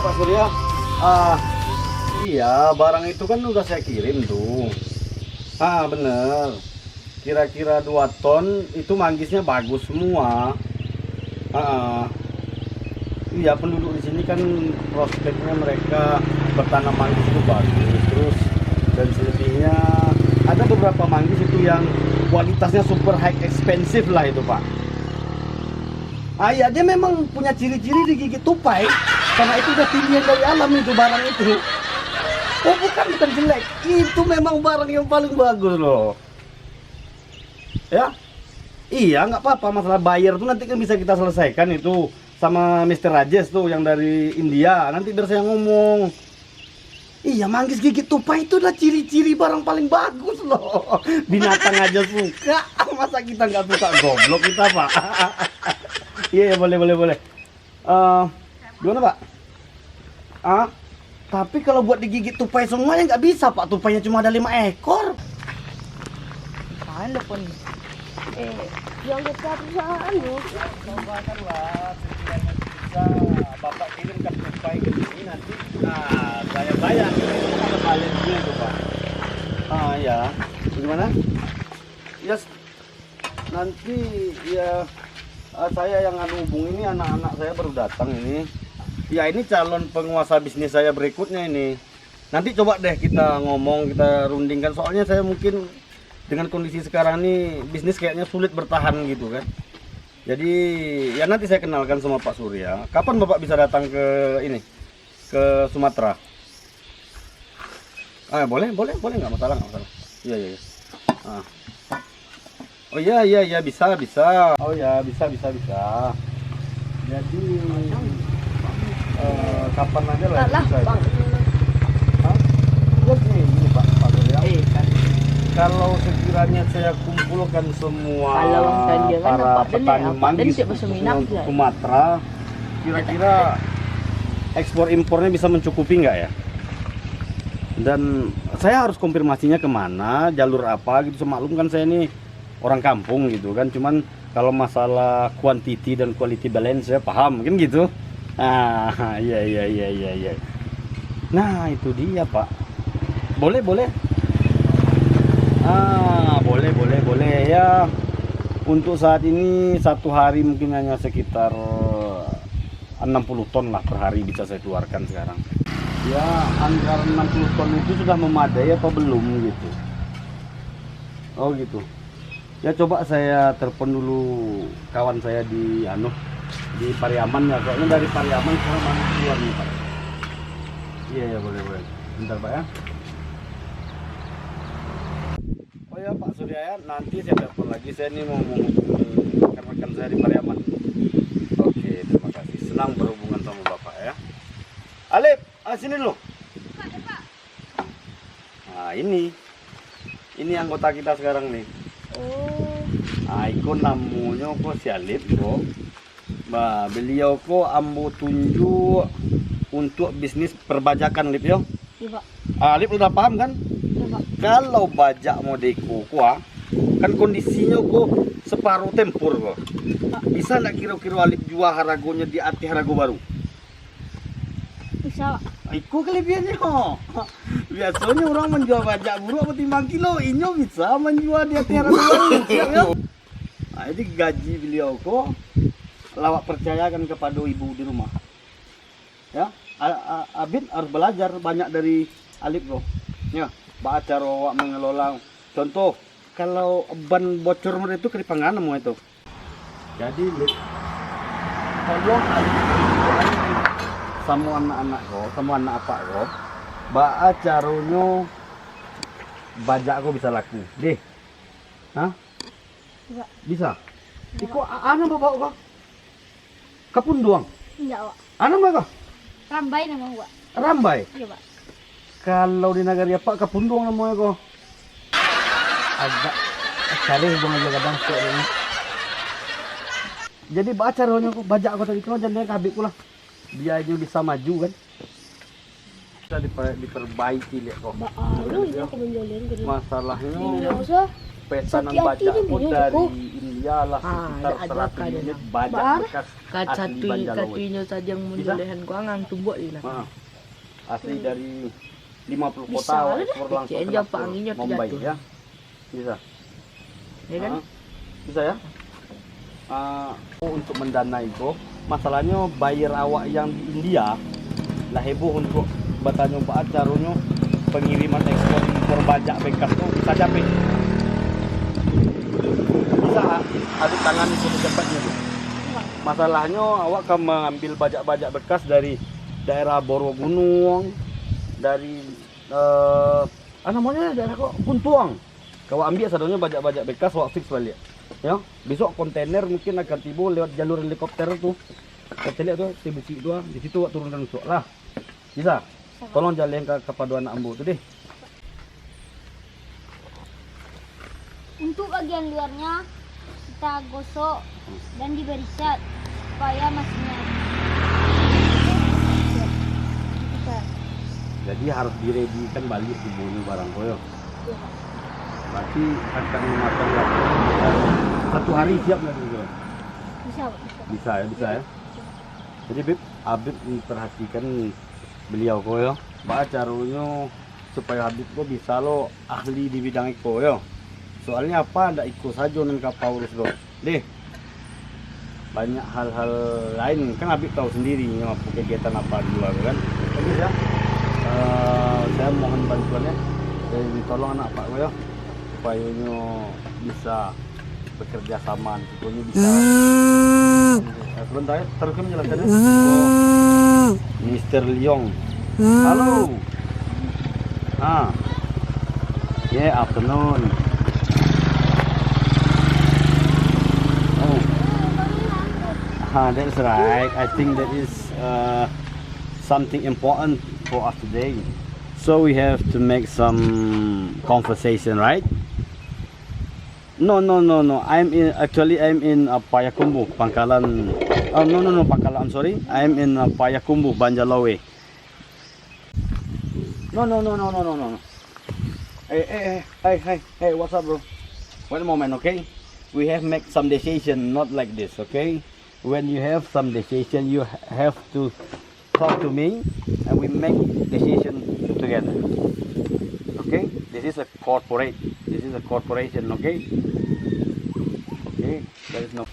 Pak Surya. Ah, iya, barang itu kan udah saya kirim tuh. Bener. Kira-kira 2 ton itu manggisnya bagus semua. Ah, iya, penduduk di sini kan prospeknya mereka bertanam manggis itu bagus. Terus dan selebihnya ada beberapa manggis itu yang kualitasnya super high expensive lah itu, Pak. Iya, dia memang punya ciri-ciri digigit tupai karena itu udah pilihan dari alam itu barang itu. Oh, bukan jelek, itu memang barang yang paling bagus loh. Ya, iya, nggak apa-apa, masalah bayar tuh nanti kan bisa kita selesaikan itu sama Mr. Rajesh tuh yang dari India. Nanti biar saya ngomong. Iya, manggis gigit tupai itu adalah ciri-ciri barang paling bagus loh. Binatang aja suka, masa kita nggak suka, goblok kita, Pak. Iya, boleh. Gimana, Pak? Tapi kalau buat digigit tupai semuanya nggak bisa, Pak. Tupainya cuma ada 5 ekor. Paano po ni? Yung perusahaan mo. Cobakanlah sekiranya bisa Bapak kirimkan tupai ke sini nanti. Saya bayar. Ada baliknya itu, Pak. Ya. Bagaimana? Ya, nanti ya saya yang hubung ini, anak-anak saya baru datang ini. Ya, ini calon penguasa bisnis saya berikutnya ini. Nanti coba deh kita ngomong, kita rundingkan. Soalnya saya mungkin dengan kondisi sekarang ini bisnis kayaknya sulit bertahan gitu kan. Jadi ya nanti saya kenalkan sama Pak Surya. Kapan Bapak bisa datang ke ini, ke Sumatera? Boleh nggak masalah. Iya. Oh iya bisa. Oh ya bisa. Jadi kapan aja lah bisa. Yes nih, ini Pak Surya. Kalau sekiranya saya kumpulkan semua para petani manggis untuk Sumatera, kira-kira ekspor impornya bisa mencukupi nggak ya? Dan saya harus konfirmasinya kemana, jalur apa gitu. Semaklum kan saya ini orang kampung gitu kan. Cuman kalau masalah quantity dan quality balance saya paham kan gitu. Iya. Nah itu dia, Pak. Boleh. Boleh ya. Untuk saat ini satu hari mungkin hanya sekitar 60 ton lah per hari bisa saya keluarkan sekarang. Ya, anggaran 60 ton itu sudah memadai apa belum gitu? Oh gitu. Ya coba saya telepon dulu kawan saya di Pariaman ya. Soalnya dari Pariaman sekarang mana keluar nih, Pak. Iya, boleh. Bentar, Pak ya. Oh ya, Pak Surya ya, nanti saya telepon lagi. Saya ini mau menghubungi rekan-rekan saya di Pariaman. Oke, terima kasih. Senang berhubungan sama Bapak ya. Alip, sini dulu. Ini anggota kita sekarang nih. Iko namanya kok si Alip kok. Beliau kok ambo tunjuk untuk bisnis perbajakan, Lip yo. Iya, Pak. Alip udah paham kan? Iya, Pak. Kalau bajak modeko kan kondisinya kok separuh tempur kok. Bisa nggak kira-kira Alip jual haragonya di atas harago baru? Bisa, Pak. Iku kelebihannya. Biasanya orang menjual bajak buruk apa timbang kilo, inyo bisa menjual di atas harago baru. Jadi gaji beliau kok lawak percayakan kepada ibu di rumah. Ya, Abid harus belajar banyak dari Alip bro. Ya, baca rawak mengelola. Contoh, kalau ban bocor itu keripangan mau itu. Jadi Lip, tolong Alip sama anak-anak kok, sama anak apa kok, baca caranya bajak kok bisa laku. Deh, bisa. Iko anak bapak kok, kapun doang. Enggak, Pak. Anak apa? Rambai nama Pak. Rambai. Iya, Pak. Kalau di negara apa kapundung namanya kok. Agak cari hubung aja kadang kok ini. Jadi baca rohnya kok bajak aku tadi kau jangan kabik pula. Biarnya bisa maju kan. Bisa diperbaiki lihat kok. Baru ini aku menjalin ke dia. Masalahnya Tidak usah. pesanan Sakit hati baja dia pun punya, dari Joko. India lah sekitar ada 100 kan unit dia. baja Bar. bekas Kat asli satu Banjarmasin. katunya saja yang menjolehan ko ang tubok ina. Asli dari 50 Bisa kota lah ekspor langsung Kayaknya ke Jepang Nagpur, ini Mumbai terjatuh. ya. Bisa. Ya kan? Bisa ya. Untuk mendanai itu masalahnya bayar awak yang di India lah heboh untuk bertanya Pak caranya pengiriman ekspor impor bajak bekas tuh bisa capek. Bisa aduk tangan itu cepatnya tuh. Masalahnya awak akan mengambil bajak-bajak bekas dari daerah Borobudur, dari namanya daerah kok Kuntuang. Kau ambil sadanya bajak-bajak bekas awak fix balik. Ya, besok kontainer mungkin akan tiba lewat jalur helikopter tuh. Kita lihat tuh si besi itu, di situ awak turunkan besok lah. Bisa. Tolong jalan ke paduan ambu tuh deh. Untuk bagian luarnya kita gosok dan diberi cat supaya mesinnya. Jadi harus diredikan balik si bunyi barang koyo. Berarti akan memakan waktu 1 hari siap nggak gitu? Bisa. Bisa ya. Jadi Habib memperhatikan beliau koyo. Bah caranya supaya Habib kok bisa lo ahli di bidang iko yo. Soalnya apa ndak ikut saja nang Paulus lo. Deh. Banyak hal-hal lain kan Habib tahu sendiri apa kegiatan apa di luar kan. Jadi ya. Saya mohon bantuannya dan tolong anak Pak koyo supaya bisa bekerja sama, pokoknya bisa. Sebentar ya, terus kami menjelaskannya. Mr. Leong. Halo. Yeah, afternoon. That's right. I think that is something important for us today. So we have to make some conversation, right? No. I'm in Payakumbuh, Pangkalan. Oh no, Pangkalan. I'm sorry. I'm in Payakumbuh, Banjarlawe. No. Hey, what's up, bro? Wait a moment, okay? We have make some decision, not like this, okay? When you have some decision, you have to talk to me, and we make decision together. Okay? This is a corporate. This is a corporation, okay? Okay, there is no.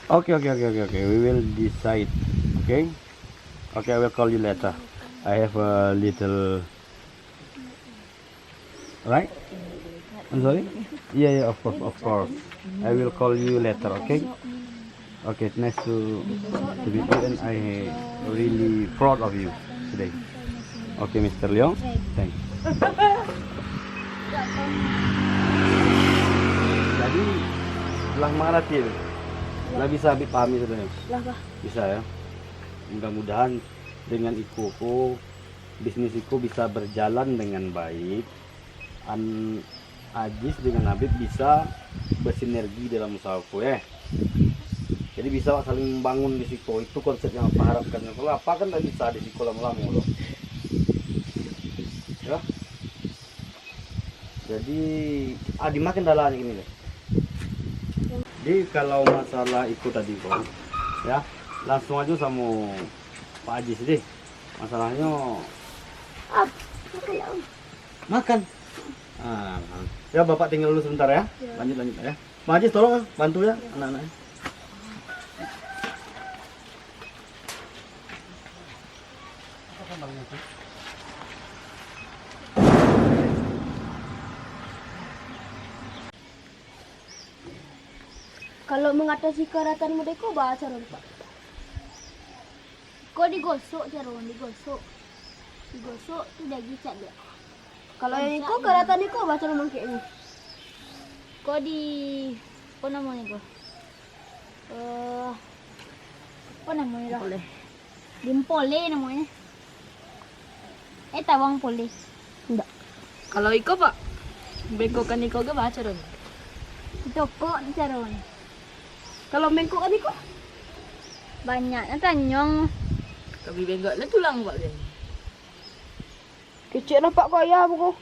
Okay. We will decide. Okay. Okay, I will call you later. I have a little. Right? I'm sorry. Yeah, of course. I will call you later. Okay. Okay, it's nice to be here, and I really proud of you today. Okay, Mr. Leong. Thanks. Jadi setelah maratil, lah bisa Habib pahami sebenarnya. Bisa ya. Mudah-mudahan dengan ikuku bisnis iku bisa berjalan dengan baik. Ajis dengan Habib bisa bersinergi dalam usahaku ya. Jadi bisa saling membangun di situ. Itu konsep yang apa harapkan. Kalau apa kan tidak bisa di situ lama-lama loh. Ya. Jadi dimakan dalanya ini deh. Jadi kalau masalah itu tadi kok, ya langsung aja sama Pak Ajis deh. Masalahnya makan. Ya Bapak tinggal dulu sebentar ya. Lanjut ya. Pak Ajis tolong bantu ya anak-anaknya. Kalau mengatasi keratan muda kau bahasa orang Pak. Kau digosok caranya, digosok tu daging cat dia. Kalau yang kau keratan kau bahasa orang kayak ni. Kau di apa namanya kau? Apa namanya dah? Dimpole namanya. Tawang pole. Enggak. Kalau iko Pak, bengkokan iko ke bahasa dong. Toko ni caranya. Kalau bengkok kan iko? Banyak tanyong. Tapi bengkok lah tulang Pak kan. Kecil nampak kau ya buku.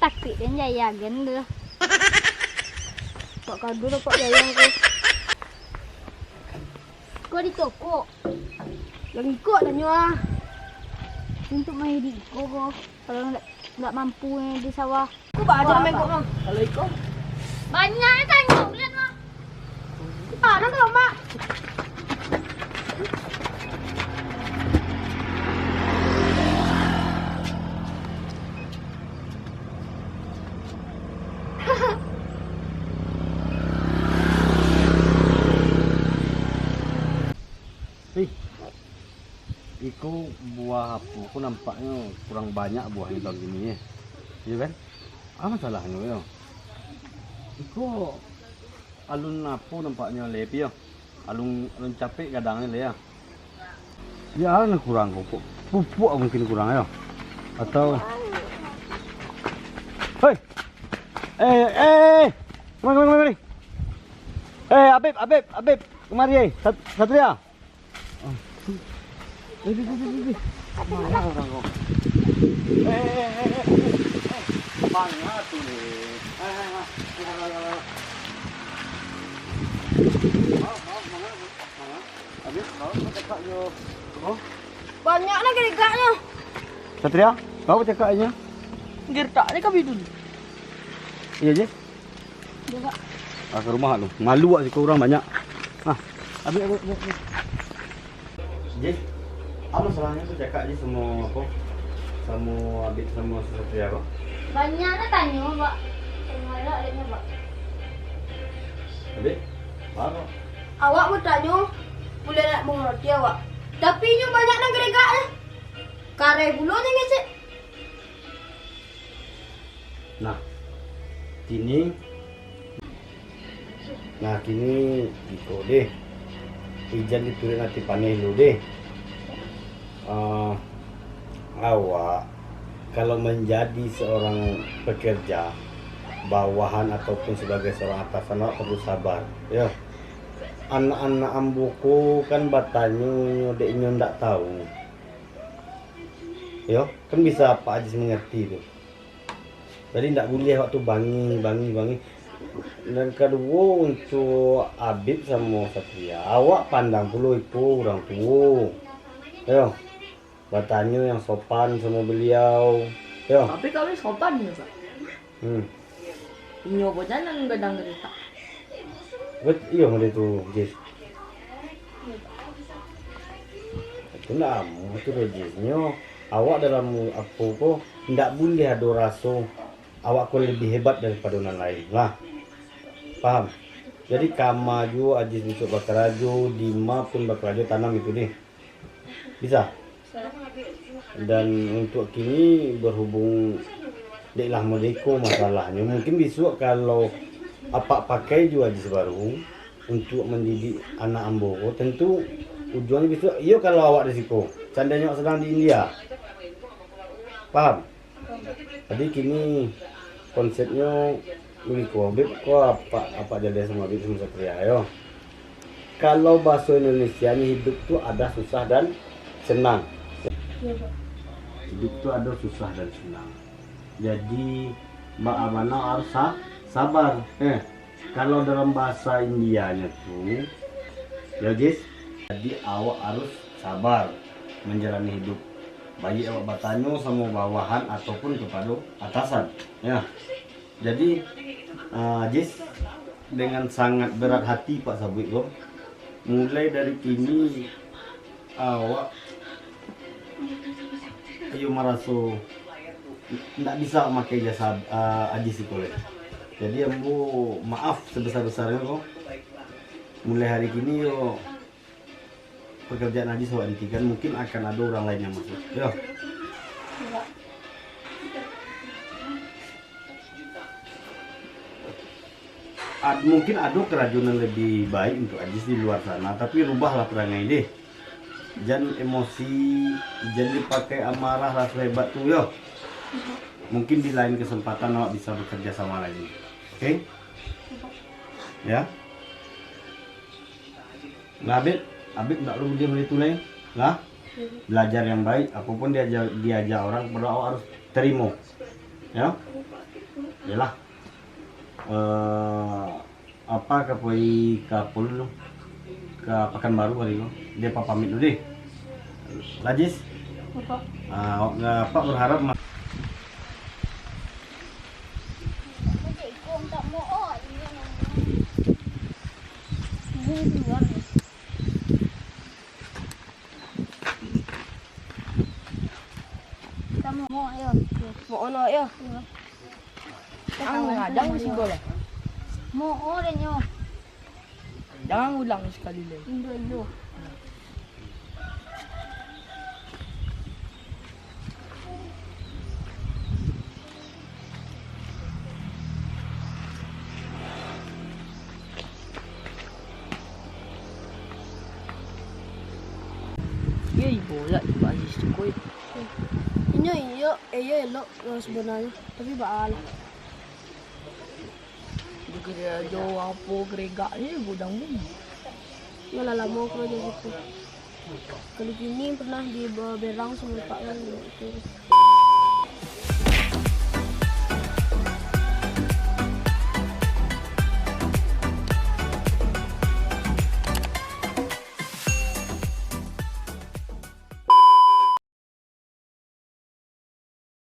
Taktik kan jaya ganda. Pak kado nampak jaya aku. Kau di toko. Yang ikut tanya ah. Untuk main di kau. Kalau nggak mampu di sawah. Aku baca main kok mah. Kalau Iko? Banyak tanya lihat mah. Mana kau mak? Iku buah apa? Aku nampaknya kurang banyak buahnya tahun gini ya. Iya kan? Apa masalahnya ya? Iku alun apa nampaknya lepi ya? Alun capek kadangnya le ya. Ya alun kurang kok. Pupuk mungkin kurang ya. Atau hei. Kemari. Abib, kemari Satria. Mana orang kok? Mana tuh nih? Abib, kau cakap yo. Oh, Banyaknya gerigaknya. Satria, kau cakapnya? Gertak ni kami dulu. Iya je. Juga. Ke rumah lu. Malu ah kau orang banyak. Abib. Je. Apa salahnya tu cakap je semua apa? Sama Abib sama Satria kau? Banyaknya tanya pak. Semua ada pak. Abib, apa? Awak mau tanya, boleh nak mengerti awak. Tapi ini banyaknya gerigaknya. Kare bulunya ngecek. Nah, kini iko deh. Ijan ditulis nanti panen lu deh. Awak kalau menjadi seorang pekerja bawahan ataupun sebagai seorang atasan awak perlu sabar. Ya. Anak-anak ambuku kan batanya deknya ndak tahu. Yo, kan bisa apa aja mengerti tuh. Jadi ndak boleh waktu bangi. Dan kedua untuk Abib sama Satria, awak pandang dulu itu orang tua. Yo, bertanya yang sopan sama beliau. Yo. Tapi kami sopan ya pak. Inyo po dyan ang gadang gertak. Iya mulai tu Jis. Itu nak, itu Jisnya. Awak dalam apa kok ndak boleh ada rasa awak kau lebih hebat daripada orang lain lah. Paham? Jadi kamaju Ajis besok bakarajo, Dima pun bakarajo tanam itu deh. Bisa? Dan untuk kini berhubung deklah mereka masalahnya. Mungkin besok kalau apa pakai juga Ajis baru untuk mendidik anak ambo, tentu tujuannya besok. Iyo kalau awak risiko. Seandainya awak sedang di India. Paham? Jadi kini konsepnya begitu. Abib kok apa jadi sama Abib sama Satria yo. Kalau bahasa Indonesia hidup tuh ada susah dan senang. Hidup tuh ada susah dan senang. Jadi Mbak Amana harus sabar. Kalau dalam bahasa Indianya tuh ya Jis, jadi awak harus sabar menjalani hidup. Baik awak bertanya sama bawahan ataupun kepada atasan. Ya. Jadi Jis dengan sangat berat hati Pak Sabit loh. Mulai dari kini awak ayo merasa tidak bisa memakai jasa Ajis itu. Jadi ambo maaf sebesar-besarnya kok. Mulai hari kini yo pekerjaan Ajis awak hentikan, mungkin akan ada orang lain yang masuk. Yo. Mungkin ada kerajunan lebih baik untuk Ajis di luar sana, tapi rubahlah perangai deh. Jangan emosi, jangan dipakai amarah rasa hebat tuh yo. Mungkin di lain kesempatan awak bisa bekerja sama lagi. Oke? Ya. Nah, Abib enggak perlu dia beli tuleng. Lah. Belajar yang baik, apapun diajak orang berdoa harus terima. Ya. Yalah. Apa kapoi kapul lu ke Pekanbaru hari itu. Dia pamit dulu deh. Lajis. Bapak. Pak berharap tak mau oh ini luar. Kamu mau ayo. Mau ono ya. Ang ngadang si bola. Mau oh dan yo. Jangan ulang sekali lagi. Indo. Iya bola di basis ko. Inyo iyo elok sebenarnya tapi baal. Juga dia jauh apa gerega ni gudang ni. Yo lah lama kerja situ. Kalau gini pernah di berang sama Pak yang itu.